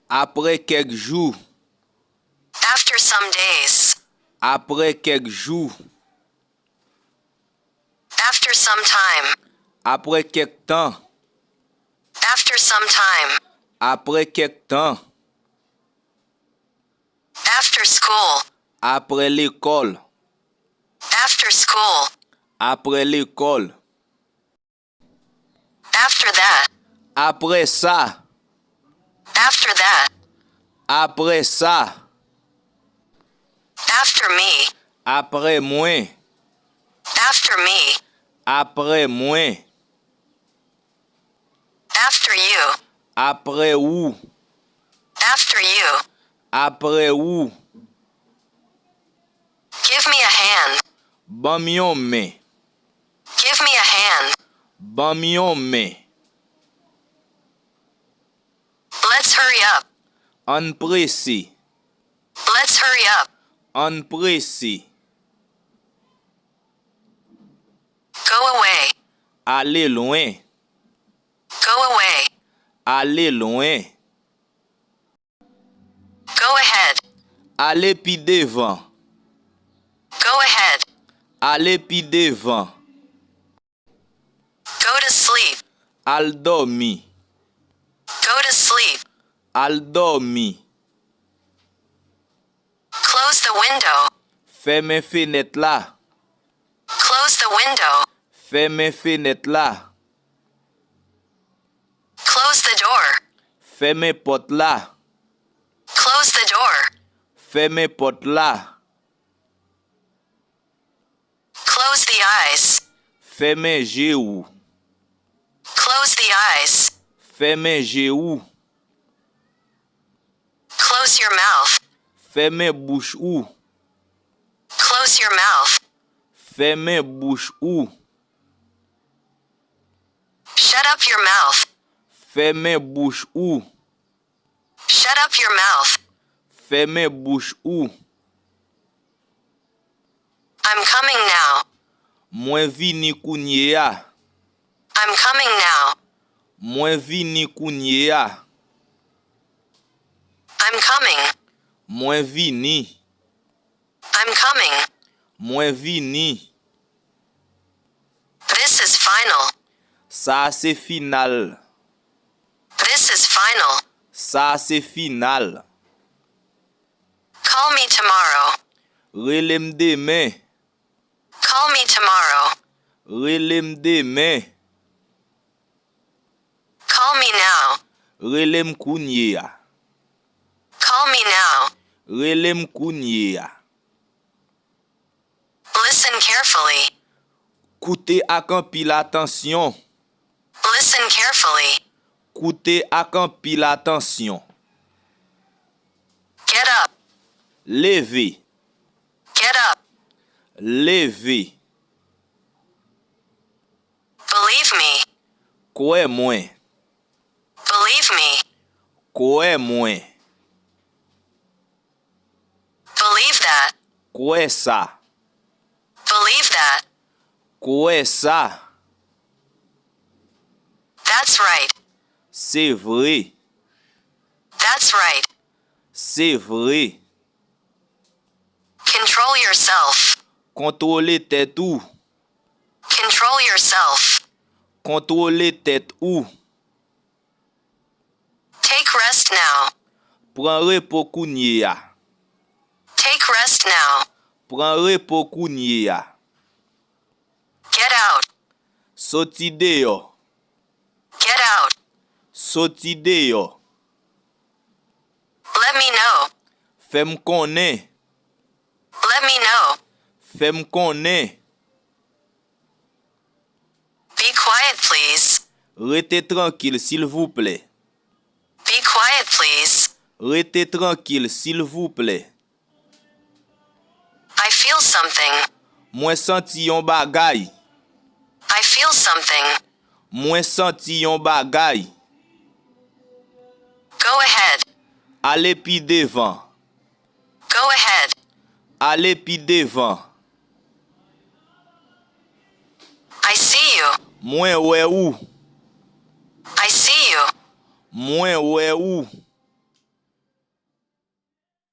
Après quelques jours. After some days. Après quelques jours. After some time. Après quelque temps. After some time. Après quelque temps. After school. Après l'école. After school. Après l'école. After that. Après ça. After that. Après ça. After me. Après moi. After me. Après moi. After you. Après où. After you. Après où. Give me a hand. Ban mi yon main. Give me a hand. Ban mi yon main. Let's hurry up. An pressé. Let's hurry up. An pressé. Go away. Aller loin. Go away. Aller loin. Go ahead. Aller pi devant. Go ahead. Aller pi devant. Go to sleep. Al dormi. Go to sleep. Al dormi. Close the window. Ferme fenêtre là. Close the window. Ferme fenêtre là. Close the door. Ferme porte là. Close the door. Ferme porte là. Close the eyes. Ferme yeux. Close the eyes. Ferme yeux. Close your mouth. Ferme bouche ou. Close your mouth. Ferme bouche ou. Shut up your mouth. Ferme bouche ou. Shut up your mouth. Ferme bouche ou. I'm coming now. Mwen vini kounye ya. I'm coming now. Mwen vini kounye ya. I'm coming. Mwen vini. I'm coming. Mwen vini. This is final. Sa se final. This is final. Sa se final. Call me tomorrow. Relem demain. Call me tomorrow. Relem demain. Call me now. Relem kounye ya. Call me now. Relem kounye ya. Listen carefully. Koute ak an pil atensyon. Listen carefully. Koute ak an pil atensyon. Get up. Leve. Get up. Leve. Believe me. Kwe mwen. Believe me. Kwe mwen. Believe that. Kwe sa. Believe that. Kwe sa. That's right. Se vre. That's right. Se vre. Control yourself. Kontrole tèt ou. Control yourself. Kontrole tèt ou. Take rest now. Pran repo kounye ya. Take rest now. Pran repo kounye ya. Get out. Soti deyo. Get out. Soti deyo. Let me know. Fem konen. Let me know. Fem konen. Be quiet, please. Rete tranquille, s'il vous plaît. Be quiet, please. Rete tranquille, s'il vous plaît. I feel something. Mwen senti yon bagay. I feel something. Mwen senti yon bagay. Go ahead. Ale pi devan. Go ahead. Ale pi devan. I see you. Mwen wè ou. I see you. Mwen wè ou.